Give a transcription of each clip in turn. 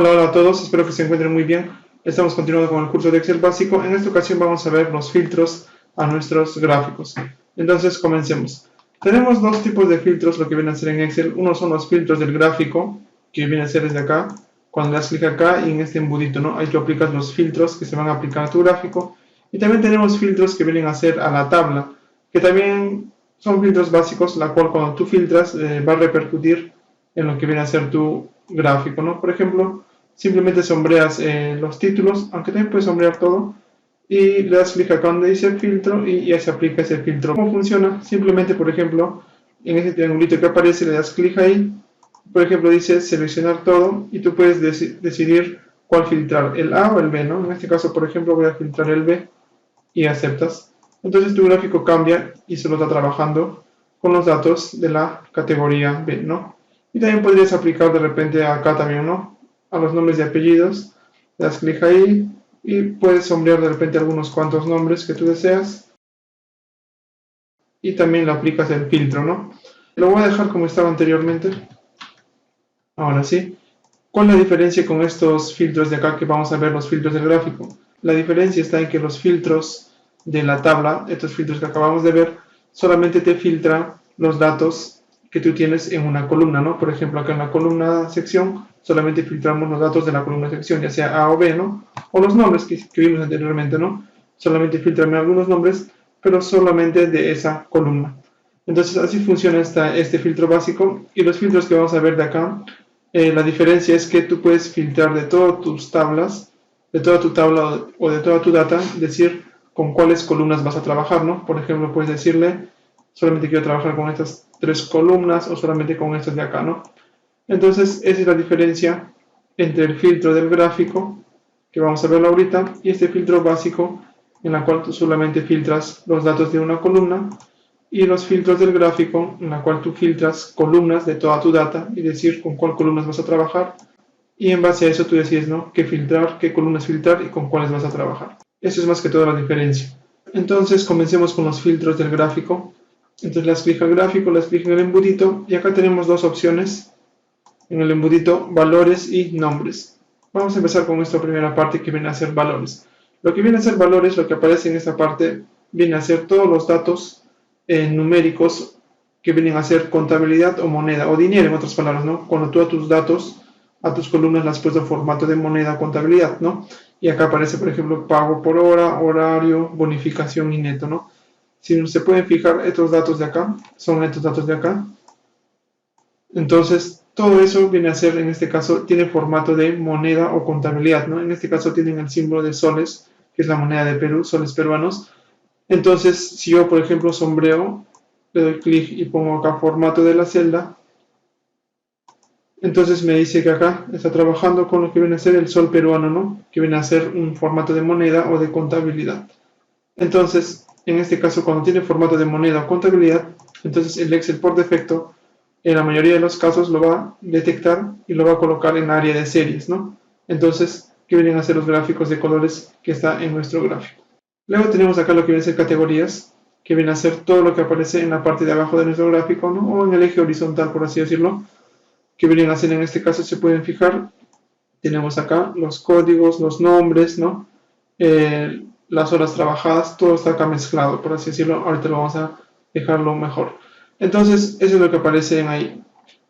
Hola, hola a todos, espero que se encuentren muy bien. Estamos continuando con el curso de Excel básico. En esta ocasión vamos a ver los filtros a nuestros gráficos. Entonces, comencemos. Tenemos dos tipos de filtros, lo que viene a ser en Excel. Uno son los filtros del gráfico, que viene a ser desde acá. Cuando le das clic acá y en este embudito, ¿no? Ahí tú aplicas los filtros que se van a aplicar a tu gráfico. Y también tenemos filtros que vienen a ser a la tabla, que también son filtros básicos, la cual cuando tú filtras va a repercutir en lo que viene a ser tu gráfico, ¿no? Por ejemplo, simplemente sombreas los títulos, aunque también puedes sombrear todo, y le das clic acá donde dice filtro y ya se aplica ese filtro. ¿Cómo funciona? Simplemente, por ejemplo, en ese triangulito que aparece le das clic ahí, por ejemplo dice seleccionar todo y tú puedes decidir cuál filtrar, el A o el B, ¿no? En este caso, por ejemplo, voy a filtrar el B y aceptas. Entonces tu gráfico cambia y solo está trabajando con los datos de la categoría B, ¿no? Y también podrías aplicar de repente acá también, ¿no? A los nombres y apellidos, le das clic ahí y puedes sombrear de repente algunos cuantos nombres que tú deseas y también le aplicas el filtro, ¿no? Lo voy a dejar como estaba anteriormente. Ahora sí. ¿Cuál es la diferencia con estos filtros de acá que vamos a ver, los filtros del gráfico? La diferencia está en que los filtros de la tabla, estos filtros que acabamos de ver, solamente te filtra los datos que tú tienes en una columna, ¿no? Por ejemplo, acá en la columna sección, solamente filtramos los datos de la columna sección, ya sea A o B, ¿no? O los nombres que vimos anteriormente, ¿no? Solamente filtrame algunos nombres, pero solamente de esa columna. Entonces así funciona este filtro básico, y los filtros que vamos a ver de acá, la diferencia es que tú puedes filtrar de todas tus tablas, de toda tu tabla o de toda tu data, decir con cuáles columnas vas a trabajar, ¿no? Por ejemplo, puedes decirle, solamente quiero trabajar con estas tres columnas o solamente con estas de acá, ¿no? Entonces, esa es la diferencia entre el filtro del gráfico, que vamos a verlo ahorita, y este filtro básico, en la cual tú solamente filtras los datos de una columna, y los filtros del gráfico, en la cual tú filtras columnas de toda tu data y decir con cuál columnas vas a trabajar, y en base a eso tú decides, ¿no?, qué filtrar, qué columnas filtrar y con cuáles vas a trabajar. Eso es más que todo la diferencia. Entonces comencemos con los filtros del gráfico. Entonces le das clic al gráfico, le das clic en el embudito y acá tenemos dos opciones en el embudito: valores y nombres. Vamos a empezar con esta primera parte que viene a ser valores. Lo que viene a ser valores, lo que aparece en esta parte, viene a ser todos los datos numéricos que vienen a ser contabilidad o moneda o dinero, en otras palabras, ¿no? Cuando tú a tus datos, a tus columnas las has puesto en formato de moneda o contabilidad, ¿no? Y acá aparece, por ejemplo, pago por hora, horario, bonificación y neto, ¿no? Si se pueden fijar, estos datos de acá son estos datos de acá. Entonces, todo eso viene a ser, en este caso, tiene formato de moneda o contabilidad, ¿no? En este caso tienen el símbolo de soles, que es la moneda de Perú, soles peruanos. Entonces, si yo, por ejemplo, sombreo, le doy clic y pongo acá formato de la celda, entonces me dice que acá está trabajando con lo que viene a ser el sol peruano, ¿no? Que viene a ser un formato de moneda o de contabilidad. Entonces, en este caso, cuando tiene formato de moneda o contabilidad, entonces el Excel por defecto, en la mayoría de los casos, lo va a detectar y lo va a colocar en área de series, ¿no? Entonces, ¿qué vienen a ser los gráficos de colores que está en nuestro gráfico? Luego tenemos acá lo que viene a ser categorías, que viene a ser todo lo que aparece en la parte de abajo de nuestro gráfico, ¿no? O en el eje horizontal, por así decirlo, que vienen a ser, en este caso, se pueden fijar. Tenemos acá los códigos, los nombres, ¿no? Las horas trabajadas, todo está acá mezclado, por así decirlo. Ahorita lo vamos a dejarlo mejor. Entonces, eso es lo que aparece en ahí.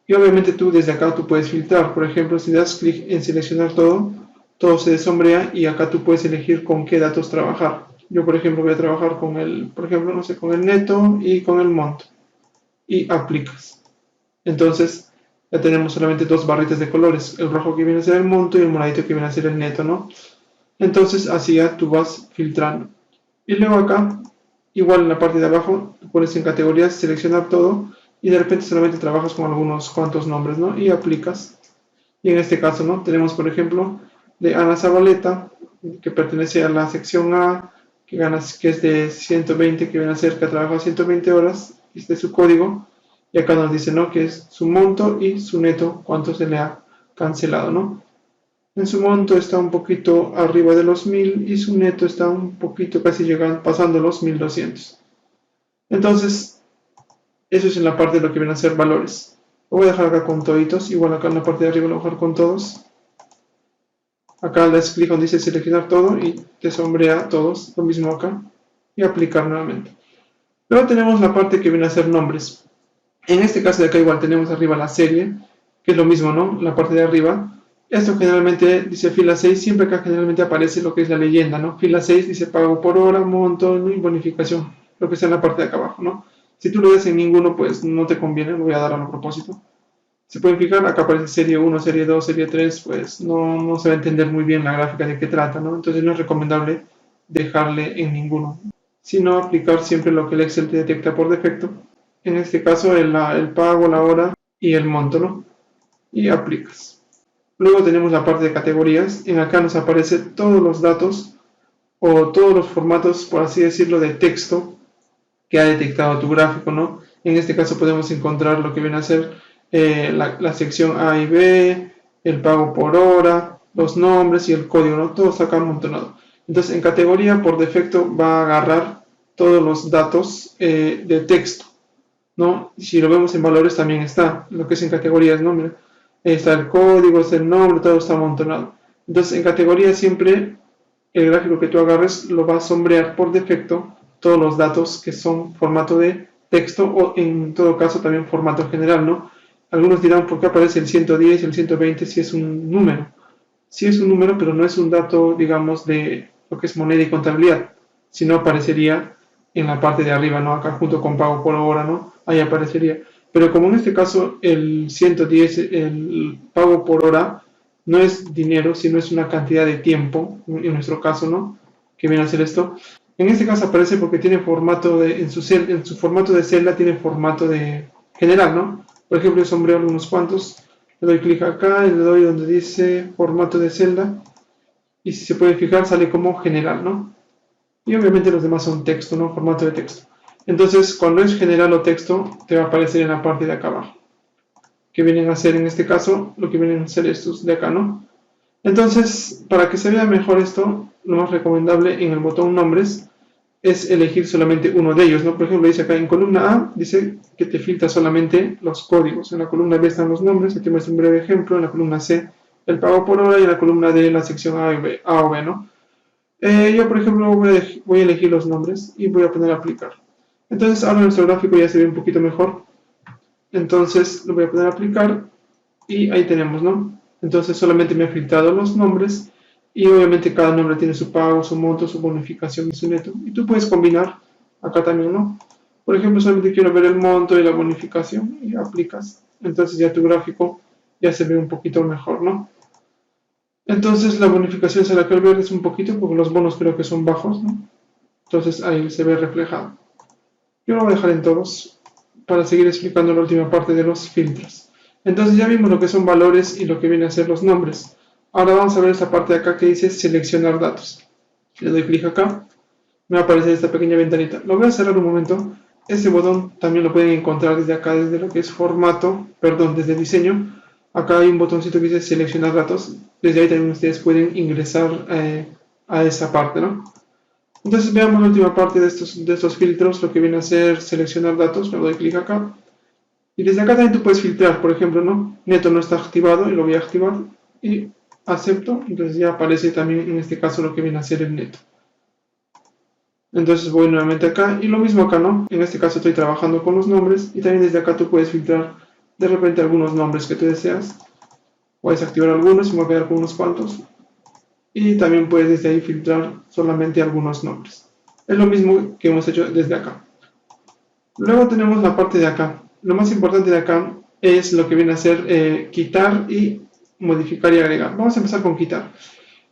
Y obviamente tú desde acá tú puedes filtrar. Por ejemplo, si das clic en seleccionar todo, todo se desombrea y acá tú puedes elegir con qué datos trabajar. Yo, por ejemplo, voy a trabajar con el, por ejemplo, no sé, con el neto y con el monto. Y aplicas. Entonces, ya tenemos solamente dos barritas de colores. El rojo que viene a ser el monto y el moradito que viene a ser el neto, ¿no? Entonces, así ya tú vas filtrando. Y luego acá, igual en la parte de abajo, pones en categorías, seleccionar todo, y de repente solamente trabajas con algunos cuantos nombres, ¿no? Y aplicas. Y en este caso, ¿no? Tenemos, por ejemplo, de Ana Zabaleta, que pertenece a la sección A, que es de 120, que viene a ser que ha trabajado 120 horas, este es su código, y acá nos dice, ¿no?, que es su monto y su neto, cuánto se le ha cancelado, ¿no? En su monto está un poquito arriba de los 1000 y su neto está un poquito casi llegando, pasando los 1200. Entonces, eso es en la parte de lo que vienen a ser valores. Lo voy a dejar acá con toditos, igual acá en la parte de arriba lo voy a dejar con todos. Acá le das clic donde dice seleccionar todo y te sombrea todos, lo mismo acá, y aplicar nuevamente. Luego tenemos la parte que viene a ser nombres. En este caso de acá igual tenemos arriba la serie, que es lo mismo, ¿no? La parte de arriba. Esto generalmente dice fila 6, siempre acá generalmente aparece lo que es la leyenda, ¿no? Fila 6 dice pago por hora, monto y bonificación, lo que está en la parte de acá abajo, ¿no? Si tú lo ves en ninguno, pues no te conviene, lo voy a dar a propósito. Se pueden fijar, acá aparece serie 1, serie 2, serie 3, pues no se va a entender muy bien la gráfica de qué trata, ¿no? Entonces no es recomendable dejarle en ninguno, sino aplicar siempre lo que el Excel te detecta por defecto. En este caso el pago, la hora y el monto, ¿no? Y aplicas. Luego tenemos la parte de categorías. En acá nos aparece todos los datos o todos los formatos, por así decirlo, de texto que ha detectado tu gráfico, ¿no? En este caso podemos encontrar lo que viene a ser la sección A y B, el pago por hora, los nombres y el código, ¿no? Todo está acá amontonado. Entonces en categoría por defecto va a agarrar todos los datos de texto, ¿no? Si lo vemos en valores también está, lo que es en categorías, ¿no? Mira, está el código, está el nombre, todo está amontonado. Entonces en categoría siempre el gráfico que tú agarres lo va a sombrear por defecto todos los datos que son formato de texto o en todo caso también formato general, ¿no? Algunos dirán por qué aparece el 110 y el 120 si es un número. Sí es un número, pero no es un dato, digamos, de lo que es moneda y contabilidad, sino aparecería en la parte de arriba, ¿no? Acá junto con pago por hora, ¿no? Ahí aparecería. Pero como en este caso el 110, el pago por hora, no es dinero, sino es una cantidad de tiempo, en nuestro caso, ¿no? Que viene a ser esto. En este caso aparece porque tiene formato de, en su formato de celda tiene formato de general, ¿no? Por ejemplo, yo sombreo unos cuantos, le doy clic acá y le doy donde dice formato de celda y si se puede fijar sale como general, ¿no? Y obviamente los demás son texto, ¿no? Formato de texto. Entonces, cuando es general o texto, te va a aparecer en la parte de acá abajo. Que vienen a ser en este caso, lo que vienen a ser estos de acá, ¿no? Entonces, para que se vea mejor esto, lo más recomendable en el botón nombres es elegir solamente uno de ellos, ¿no? Por ejemplo, dice acá en columna A, dice que te filtra solamente los códigos. En la columna B están los nombres, aquí muestro un breve ejemplo. En la columna C, el pago por hora y en la columna D, la sección A o B, ¿no? Yo, por ejemplo, voy a elegir los nombres y voy a poner a aplicar. Entonces, ahora nuestro gráfico ya se ve un poquito mejor. Entonces, lo voy a poner a aplicar y ahí tenemos, ¿no? Entonces, solamente me ha filtrado los nombres y obviamente cada nombre tiene su pago, su monto, su bonificación y su neto. Y tú puedes combinar acá también, ¿no? Por ejemplo, solamente quiero ver el monto y la bonificación y aplicas. Entonces, ya tu gráfico ya se ve un poquito mejor, ¿no? Entonces la bonificación se la que verde es un poquito porque los bonos creo que son bajos, ¿no? Entonces ahí se ve reflejado. Yo lo voy a dejar en todos para seguir explicando la última parte de los filtros. Entonces ya vimos lo que son valores y lo que viene a ser los nombres. Ahora vamos a ver esta parte de acá que dice seleccionar datos. Le doy clic acá, me va a aparecer esta pequeña ventanita. Lo voy a cerrar un momento. Este botón también lo pueden encontrar desde acá, desde lo que es formato, perdón, desde diseño. Acá hay un botoncito que dice seleccionar datos. Desde ahí también ustedes pueden ingresar a esa parte, ¿no? Entonces veamos la última parte de estos filtros, lo que viene a ser seleccionar datos. Me doy clic acá. Y desde acá también tú puedes filtrar, por ejemplo, ¿no? Neto no está activado y lo voy a activar. Y acepto. Entonces ya aparece también en este caso lo que viene a ser el neto. Entonces voy nuevamente acá y lo mismo acá, ¿no? En este caso estoy trabajando con los nombres y también desde acá tú puedes filtrar de repente algunos nombres que tú deseas. Puedes activar algunos y me voy a quedar con unos cuantos. Y también puedes desde ahí filtrar solamente algunos nombres. Es lo mismo que hemos hecho desde acá. Luego tenemos la parte de acá. Lo más importante de acá es lo que viene a ser quitar y modificar y agregar. Vamos a empezar con quitar.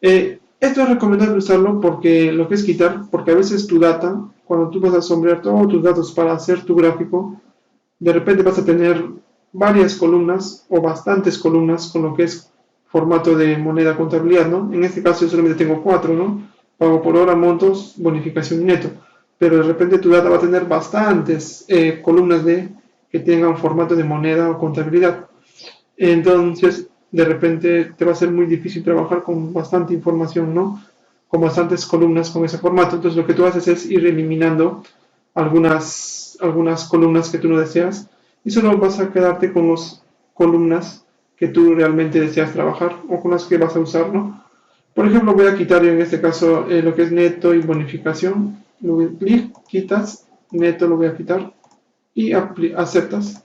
Esto es recomendable usarlo porque lo que es quitar, porque a veces tu data, cuando tú vas a sombrear todos tus datos para hacer tu gráfico, de repente vas a tener varias columnas o bastantes columnas con lo que es formato de moneda contabilidad, ¿no? En este caso yo solamente tengo 4, ¿no? Pago por hora, montos, bonificación y neto. Pero de repente tu data va a tener bastantes columnas que tengan formato de moneda o contabilidad. Entonces, de repente te va a ser muy difícil trabajar con bastante información, ¿no? Con bastantes columnas con ese formato. Entonces, lo que tú haces es ir eliminando algunas columnas que tú no deseas y solo vas a quedarte con las columnas que tú realmente deseas trabajar o con las que vas a usar, ¿no? Por ejemplo, voy a quitar en este caso lo que es neto y bonificación. Le doy clic, quitas, neto lo voy a quitar y aceptas.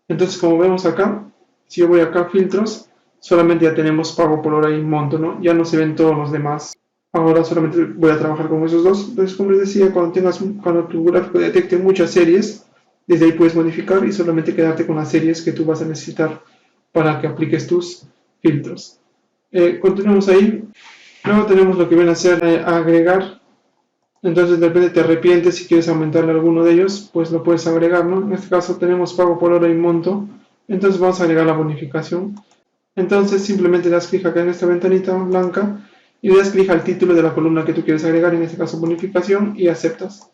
Entonces, como vemos acá, si yo voy acá a filtros, solamente ya tenemos pago por hora y monto, ¿no? Ya no se ven todos los demás. Ahora solamente voy a trabajar con esos dos. Entonces, como les decía, cuando tu gráfico detecte muchas series, desde ahí puedes modificar y solamente quedarte con las series que tú vas a necesitar para que apliques tus filtros. Continuamos ahí. Luego tenemos lo que viene a ser agregar. Entonces de repente te arrepientes si quieres aumentarle alguno de ellos, pues lo puedes agregar, ¿no? En este caso tenemos pago por hora y monto. Entonces vamos a agregar la bonificación. Entonces simplemente le das clic acá en esta ventanita blanca y le das clic al título de la columna que tú quieres agregar, en este caso bonificación, y aceptas.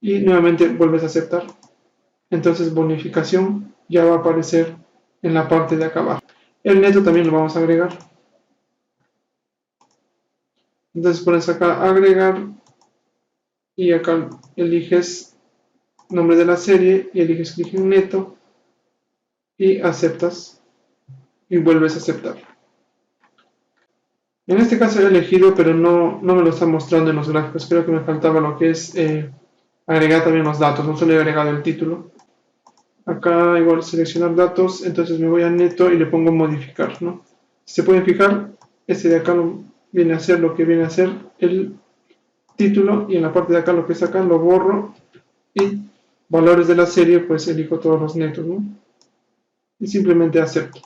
Y nuevamente vuelves a aceptar. Entonces bonificación ya va a aparecer en la parte de acá abajo. El neto también lo vamos a agregar. Entonces pones acá agregar y acá eliges nombre de la serie y eliges clic en neto y aceptas y vuelves a aceptar. En este caso he elegido, pero no me lo está mostrando en los gráficos. Creo que me faltaba lo que es agregar también los datos. No solo he agregado el título. Acá igual seleccionar datos, entonces me voy a neto y le pongo modificar, ¿no? Si se pueden fijar, este de acá viene a ser lo que viene a ser el título, y en la parte de acá lo que es acá lo borro y valores de la serie pues elijo todos los netos, ¿no? Y simplemente acepto.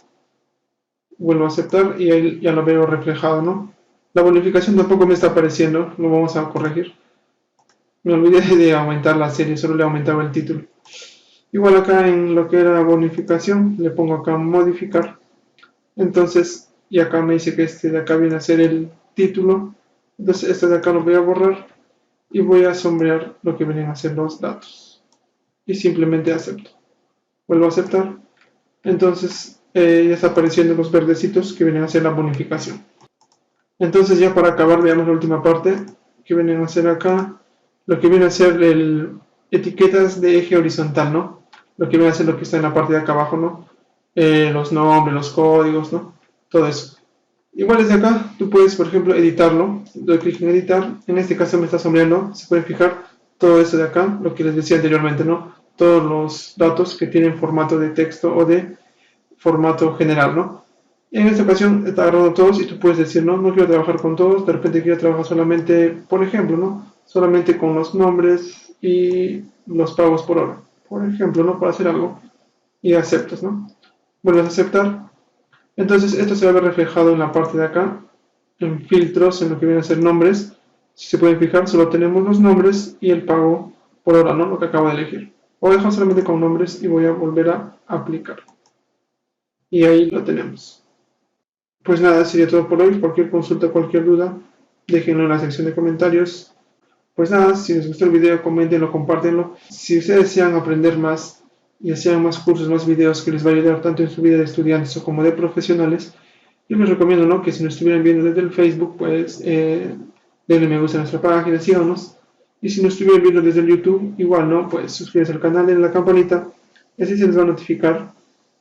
Vuelvo a aceptar y ahí ya lo veo reflejado, ¿no? La bonificación tampoco me está apareciendo, lo vamos a corregir. Me olvidé de aumentar la serie, solo le aumentaba el título. Igual acá en lo que era bonificación, le pongo acá modificar. Entonces, y acá me dice que este de acá viene a ser el título. Entonces, este de acá lo voy a borrar y voy a sombrear lo que vienen a ser los datos. Y simplemente acepto. Vuelvo a aceptar. Entonces, ya está apareciendo los verdecitos que vienen a ser la bonificación. Entonces, ya para acabar, veamos la última parte que vienen a ser acá. Lo que viene a ser etiquetas de eje horizontal, ¿no? Lo que viene a ser lo que está en la parte de acá abajo, ¿no? Los nombres, los códigos, ¿no? Todo eso. Igual desde acá, tú puedes, por ejemplo, editarlo. Doy clic en editar. En este caso me está sombreando. Se pueden fijar todo esto de acá, lo que les decía anteriormente, ¿no? Todos los datos que tienen formato de texto o de formato general, ¿no? En esta ocasión está agarrando todos y tú puedes decir, no quiero trabajar con todos, de repente quiero trabajar solamente, por ejemplo, ¿no? Solamente con los nombres y los pagos por hora, por ejemplo, ¿no? Para hacer algo y aceptas, ¿no? Vuelves a aceptar. Entonces esto se va a ver reflejado en la parte de acá, en filtros, en lo que viene a ser nombres. Si se pueden fijar, solo tenemos los nombres y el pago por hora, ¿no? Lo que acabo de elegir. Voy a dejar solamente con nombres y voy a volver a aplicar. Y ahí lo tenemos. Pues nada, sería todo por hoy. Cualquier consulta, cualquier duda, déjenlo en la sección de comentarios. Pues nada, si les gustó el video, coméntenlo, compártenlo. Si ustedes desean aprender más y desean más cursos, más videos que les va a ayudar tanto en su vida de estudiantes o como de profesionales, yo les recomiendo, ¿no?, que si nos estuvieran viendo desde el Facebook, pues denle me gusta a nuestra página, síganos. Y si nos estuvieran viendo desde el YouTube, igual, ¿no?, pues suscríbanse al canal, denle la campanita, y así se les va a notificar,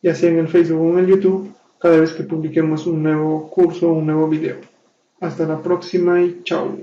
ya sea en el Facebook o en el YouTube, cada vez que publiquemos un nuevo curso o un nuevo video. Hasta la próxima y chao.